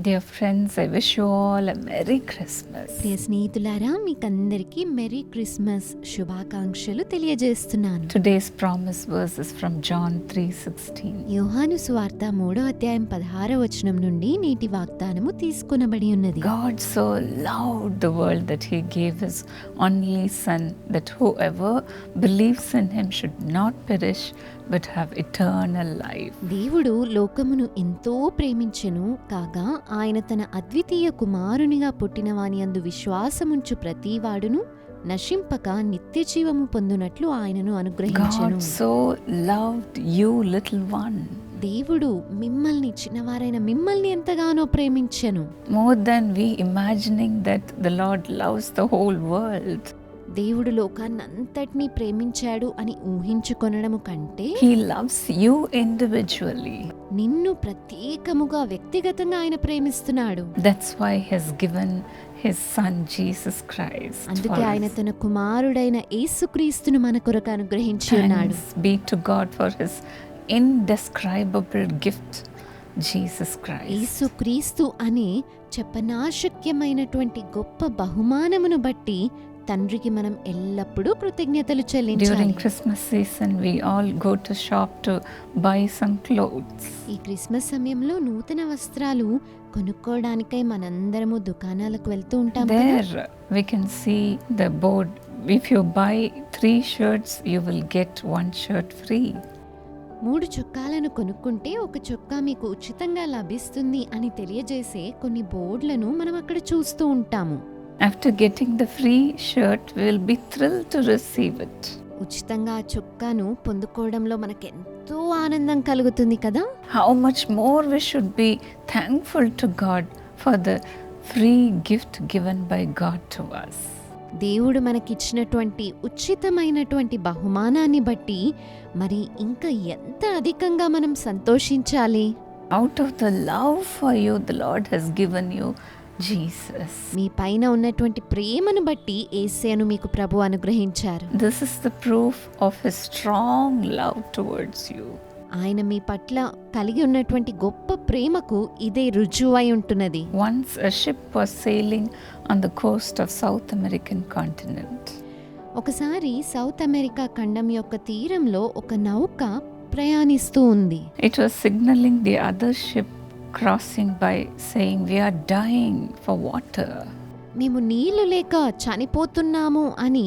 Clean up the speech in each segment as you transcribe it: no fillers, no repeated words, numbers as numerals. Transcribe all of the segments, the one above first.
Dear friends, I wish you all a Merry Christmas. ప్రియ స్నేహితులారా, మీకందరికీ merry Christmas శుభాకాంక్షలు తెలియజేస్తున్నాను. Today's promise verse is from John 3:16. యోహాను సువార్త 3వ అధ్యాయం 16వ వచనం నుండి నేటి వాగ్దానము తీసుకొనబడి ఉన్నది. God so loved the world that he gave his only son, that whoever believes in him should not perish but have eternal life. దేవుడు లోకమును ఎంతో ప్రేమించెను కాగా ఆయన తన అద్వితీయ కుమారునిగా పుట్టిన వాని యందు విశ్వాసముంచు ప్రతివాడును నశింపక నిత్య జీవము పొందునట్లు ఆయనను అనుగ్రహించెను. God so loved you, little one. దేవుడు మిమ్మల్ని, చిన్నవారైన మిమ్మల్ని ఎంతగానో ప్రేమించెను. More than we imagining that the Lord loves the whole world. దేవుడు లోకాన్నంతటినీ ప్రేమించాడు అని ఊహించుకొనడము కంటే He loves you individually. నిన్ను ప్రత్యేకముగా వ్యక్తిగతంగా ఆయన ప్రేమిస్తున్నాడు. That's why he has given his son Jesus Christ. అందుకే ఆయన తన కుమారుడైన యేసుక్రీస్తును మన కొరకు అనుగ్రహించి ఉన్నాడు. Thanks be to God for his indescribable gift, Jesus Christ. యేసుక్రీస్తు అనే చెప్పనాశక్యమైనటువంటి గొప్ప బహుమానమును బట్టి తండ్రికి మనం ఎల్లప్పుడూ కృతజ్ఞతలు చెల్లించాలి. During Christmas season, we all go to shop to buy some clothes. ఈ క్రిస్మస్ సమయంలో నూతన వస్త్రాలు కొనుక్కోవడానికై మనందరము దుకాణాలకు వెళ్తూ ఉంటాం కదా. There we can see the board. If you buy 3 shirts, you will get 1 shirt free. 3 చొక్కాలను కొనుక్కుంటే ఒక చొక్కా మీకు ఉచితంగా లభిస్తుంది అని తెలియజేసే కొన్ని బోర్డులను మనం అక్కడ చూస్తూ ఉంటాము. After getting the free shirt, we will be thrilled to receive it. ఉచితంగా ఆ చొక్కాను పొందుకోవడంలో మనకెంతో ఆనందం కలుగుతుంది కదా. How much more we should be thankful to God for the free gift given by God to us. దేవుడు మనకిచ్చినటువంటి ఉచితమైనటువంటి బహుమానాన్ని బట్టి మరి ఇంకా ఎంత అధికంగా మనం సంతోషించాలి. Out of the love for you, the Lord has given you Jesus. మీ పైన ఉన్నటువంటి ప్రేమను బట్టి యేసయ్యను మీకు ప్రభు అనుగ్రహించారు. This is the proof of his strong love towards you. ఆయన మీ పట్ల కలిగి ఉన్నటువంటి గొప్ప ప్రేమకు ఇదే రుజువై ఉంటున్నది. Once a ship was sailing on the coast of South American continent. ఒకసారి సౌత్ అమెరికా ఖండం యొక్క తీరంలో ఒక నౌక ప్రయాణిస్తూ ఉంది. It was signaling the other ship crossing by saying, "We are dying for water." మేము నీళ్లు లేక చనిపోతున్నాము అని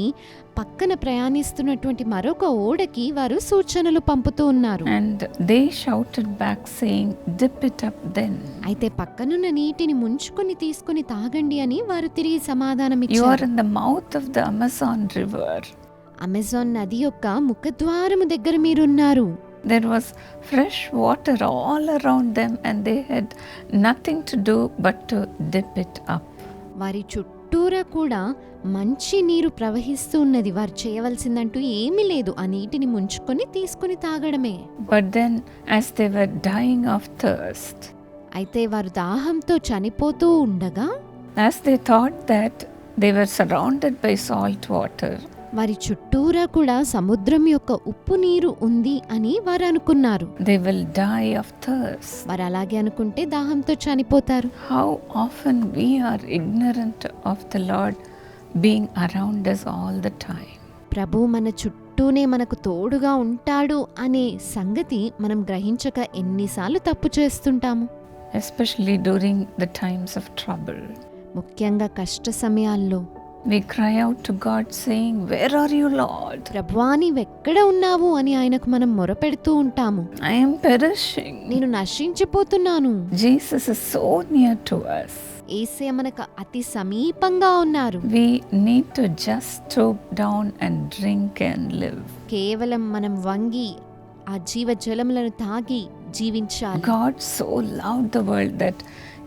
పక్కన ప్రయాణిస్తున్నటువంటి మరొక ఓడకి వారు సూచనలు పంపుతూ ఉన్నారు. And they shouted back saying, "Dip it up then." అయితే పక్కనున్న నీటిని ముంచుకొని తీసుకొని తాగండి అని వారు తిరిగి సమాధానం You are ఇచ్చారు. in the mouth of the Amazon River. Amazon నది యొక్క ముఖద్వారము దగ్గర మీరున్నారు. There was fresh water all around them and they had nothing to do but to dip it up. వారి చుట్టూరా కూడా మంచి నీరు ప్రవహిస్తూ ఉన్నది. వారు చేయవలసిందంటూ ఏమీ లేదు, ఆ నీటిని ముంచుకొని తీసుకుని తాగడమే. But then as they were dying of thirst, అయితే వారు దాహంతో చనిపోతూ ఉండగా as they thought that they were surrounded by salt water, వారి చుట్టూరా కూడా సముద్రం యొక్క ఉప్పు నీరు ఉంది అని వారు అనుకున్నారు. they will die of thirst. వారు అలాగే అనుకుంటే దాహంతో చనిపోతారు. How often we are ignorant of the Lord being around us all the time. ప్రభు మన చుట్టూనే మనకు తోడుగా ఉంటాడు అనే సంగతి మనం గ్రహించక ఎన్నిసార్లు తప్పు చేస్తుంటాము. Especially during the times of trouble. ముఖ్యంగా కష్ట సమయాల్లో We cry out to God saying, "Where are you, Lord? ప్రభువా నీవెక్కడ ఉన్నావు అని ఆయనకు మనం మొరపెడుతూ ఉంటాము. I am perishing." నేను నశించిపోతున్నాను. Jesus is so near to us. యేసయ్య మనకు అతి సమీపంగా ఉన్నారు. We need to just stoop down and drink and live. కేవలం మనం వంగి ఆ జీవ జలములను తాగి జీవించాలి. God so loved the world that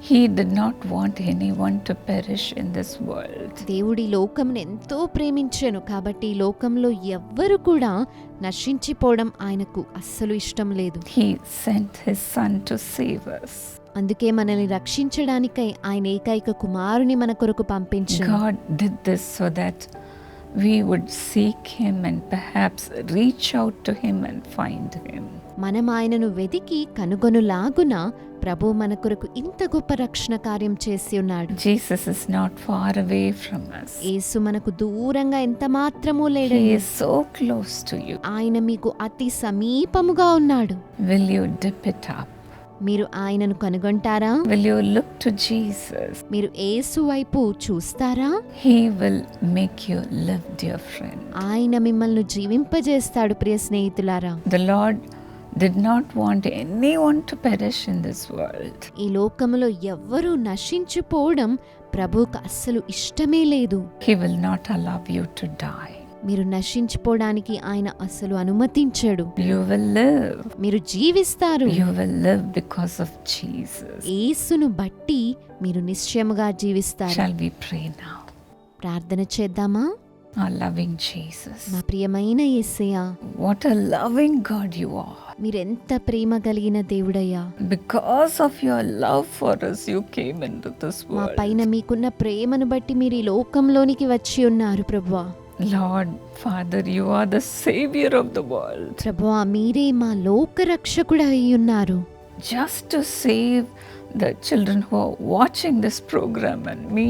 he did not want anyone to perish in this world. దేవుడి లోకమును ఎంతో ప్రేమించెను కాబట్టి ఈ లోకంలో ఎవ్వరు కూడా నశించిపోవడం ఆయనకు అస్సలు ఇష్టం లేదు. He sent his son to save us. అందుకే మనల్ని రక్షించడానికై ఆయన ఏకైక కుమారుని మన కొరకు పంపించాడు. God did this so that we would seek him and perhaps reach out to him and find him. మనం ఆయనను వెదికి కనుగొనులాగున ప్రభు మన కొరకు ఇంత గొప్ప రక్షణ కార్యం చేసి ఉన్నాడు. Jesus is not far away from us. యేసు మనకు దూరంగా ఎంత మాత్రమూ He లేడండి. is so close to you. ఆయన మీకు అతి సమీపముగా ఉన్నాడు. Will you dip it up? మీరు ఆయనను కనుగొంటారా? Will you look to Jesus? మీరు యేసు వైపు చూస్తారా? He will make you live, dear friend. ఆయన మిమ్మల్ని జీవింపజేస్తాడు ప్రియ స్నేహితులారా. The Lord did not want anyone to perish in this world. ఈ లోకములో ఎవ్వరూ నశించిపోవడం ప్రభువుకు అస్సలు ఇష్టమే లేదు. He will not allow you to die. మీరు నశించిపోవడానికి ఆయన అస్సలు అనుమతించడు. You will live. మీరు జీవిస్తారు. You will live because of Jesus. యేసును బట్టి మీరు నిశ్చయముగా జీవిస్తారు. Shall we pray now? ప్రార్థన చేద్దామా? Our loving Jesus. మా ప్రియమైన యేసయ్యా, What a loving God you are. మీరెంత ప్రేమ కలిగిన దేవుడయ్యా. Because of your love for us, you came into this మా world. పైన మీకున్న ప్రేమను బట్టి మీరు ఈ లోకంలోనికి వచ్చి ఉన్నారు ప్రభువా. Lord, Father, you are the Savior of the world. ప్రభువా, మీరే మా లోక రక్షకుడు అయి ఉన్నారు. Just to save the children who are watching this program and me,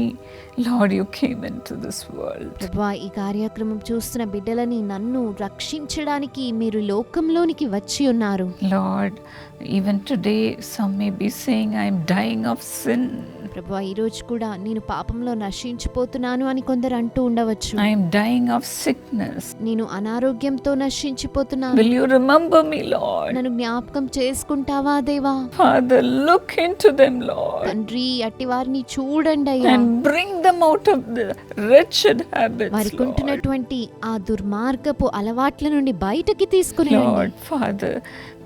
Lord, you came into this world. ప్రభువా, ఈ కార్యక్రమం చూస్తున్న బిడ్డలని నన్ను రక్షించడానికి మీరు లోకంలోనికి వచ్చి ఉన్నారు. Lord, even today some may be saying I am dying of sin. ప్రభువా, ఈ రోజు కూడా నేను పాపంలో నశించిపోతున్నాను అని కొందరు అంటూ ఉండవచ్చు. I am dying of sickness. నేను అనారోగ్యంతో నశించిపోతున్నాను. Will you remember me, Lord? నన్ను జ్ఞాపకం చేసుకుంటావా దేవా? Father, look into them, Lord, తండ్రి, అట్టి వారిని చూడండి అయ్యా. and bring them out of the wretched habits, వారికి Lord. ఉంటున్నటువంటి ఆ దుర్మార్గపు అలవాట్ల నుండి బయటకి తీసుకుని Lord, Father,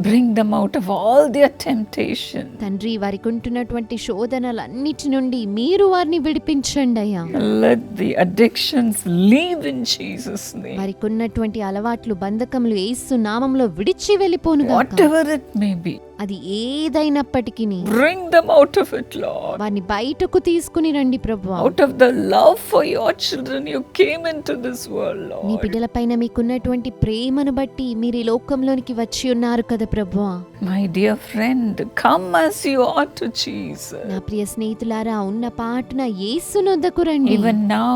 bring them out of all their temptation. తండ్రి, వారికి ఉంటున్నటువంటి శోధనలన్నిటి నుండి మీరు వారిని విడిపించండి అయ్యా. Let the addictions leave in Jesus' name. వారికి ఉన్నటువంటి అలవాట్లు, బంధకములు యేసు నామములో విడిచి వెళ్ళిపోను గాక. Whatever it may be, అది ఏదైనప్పటికీ bring them out of it, Lord. వారిని బయటకు తీసుకుని రండి ప్రభువా. Out of the love for your children, you came into this world, me Lord. బిడ్డల పైన మీకున్నటువంటి ప్రేమను బట్టి మీరు ఈ లోకంలోనికి వచ్చి ఉన్నారు కదా ప్రభువా. My dear friend, come as you are to Jesus. నా ప్రియ స్నేహితులారా, ఉన్న పాటున యేసునొద్దకు రండి. Even now,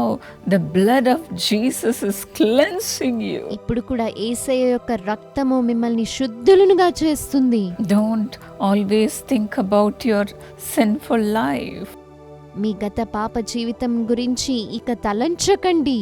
the blood of Jesus is cleansing you. ఇప్పుడు కూడా యేసయ్య యొక్క రక్తము మిమ్మల్ని శుద్ధులుగా చేస్తుంది. Don't always think about your sinful life. మీ గత పాప జీవితం గురించి ఇక తలంచకండి.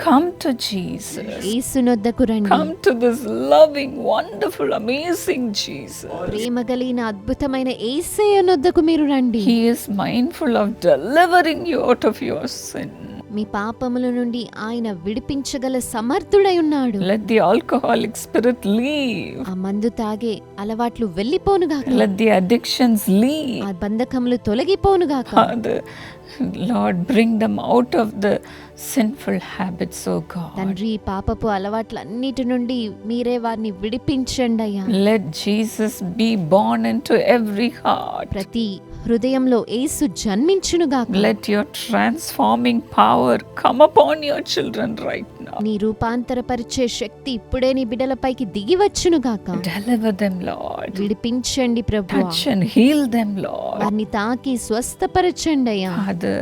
Come to Jesus. యేసునొద్దకు రండి. Come to this loving, wonderful, amazing Jesus. ప్రేమ కలిగిన అద్భుతమైన యేసయ్యనొద్దకు మీరు రండి. He is mindful of delivering you out of your sin. మీ పాపముల నుండి ఆయన విడిపించగల సమర్థుడై ఉన్నాడు. Let the alcoholic spirit leave. ఆ మందు తాగే అలవాట్లు వెళ్ళిపోనుగాక. Let the addictions leave. ఆ బంధకములు తొలగిపోనుగాక. Father, Lord, bring them out of the sinful habits, oh God. తండ్రి, పాపపు అలవాట్లన్నిటి నుండి మీరే వారిని విడిపించండి అయ్యా. Let Jesus be born into every heart. ప్రతి హృదయంలో యేసు జన్మించునుగాక. Let your transforming power come upon your children right now. నీ రూపాంతరపరిచే శక్తి ఇప్పుడే నీ బిడ్డలపైకి దిగి వచ్చునుగాక. Deliver them, Lord. విడిపించండి ప్రభువా. Touch and heal them, Lord. వారిని తాకి స్వస్థపరచండి అయ్యా. Father,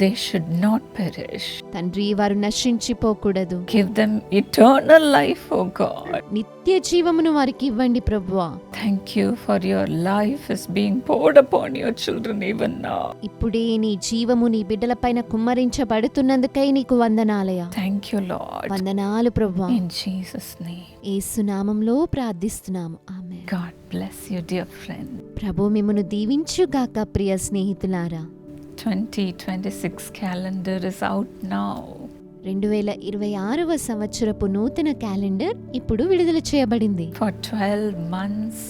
they should not perish. తండ్రి, వారు నశించిపోకూడదు. Give them eternal life, oh God. నిత్య జీవమును వారికి ఇవ్వండి ప్రభువా. Thank you for your life is being poured upon your children even now. ఇప్పుడే నీ జీవము నీ బిడ్డలపైన కుమ్మరించబడుతున్నందుకై నీకు వందనాలయ. Thank you, Lord. వందనాలు ప్రభువా. In Jesus' name. యేసు నామములో ప్రార్థిస్తున్నాము. ఆమేన్. God bless you, dear friend. ప్రభు మిమ్మును దీవించుగాక ప్రియ స్నేహితులారా. 2026 calendar is out now. 2026వ సంవత్సరపు నూతన క్యాలెండర్ ఇప్పుడు విడుదల చేయబడింది. For 12 months,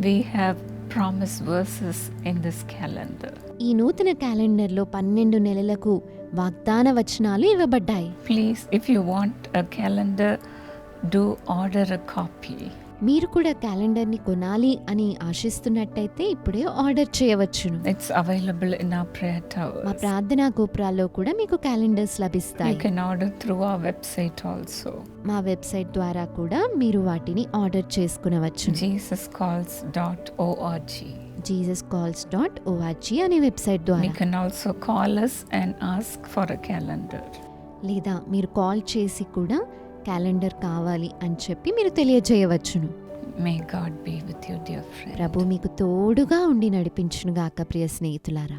we have promise verses in this calendar. ఈ నూతన క్యాలెండర్లో 12 నెలలకు వాగ్దాన వచనాలు ఇవ్వబడ్డాయి. Please, if you want a calendar, do order a copy. మీరు కూడా క్యాలెండర్ని కొనాలి అని ఆశిస్తున్నట్టయితే ఇప్పుడే ఆర్డర్ చేయవచ్చును. It's available in our prayer మా towers. ప్రార్థనా గోపురాల్లో కూడా మీకు క్యాలెండర్స్ You లభిస్తాయి. can order through our website also. మా వెబ్సైట్ ద్వారా కూడా మీరు వాటిని ఆర్డర్ చేసుకునవచ్చు. jesuscalls.org. jesuscalls.org అనే వెబ్సైట్ You ద్వారా, can also call us and ask for a calendar. లేదా మీరు కాల్ చేసి కూడా క్యాలెండర్ కావాలి అని చెప్పి మీరు తెలియజేయవచ్చును. May God be with you, dear friend. ప్రభు మీకు తోడుగా ఉండి నడిపించునుగాక ప్రియ స్నేహితులారా.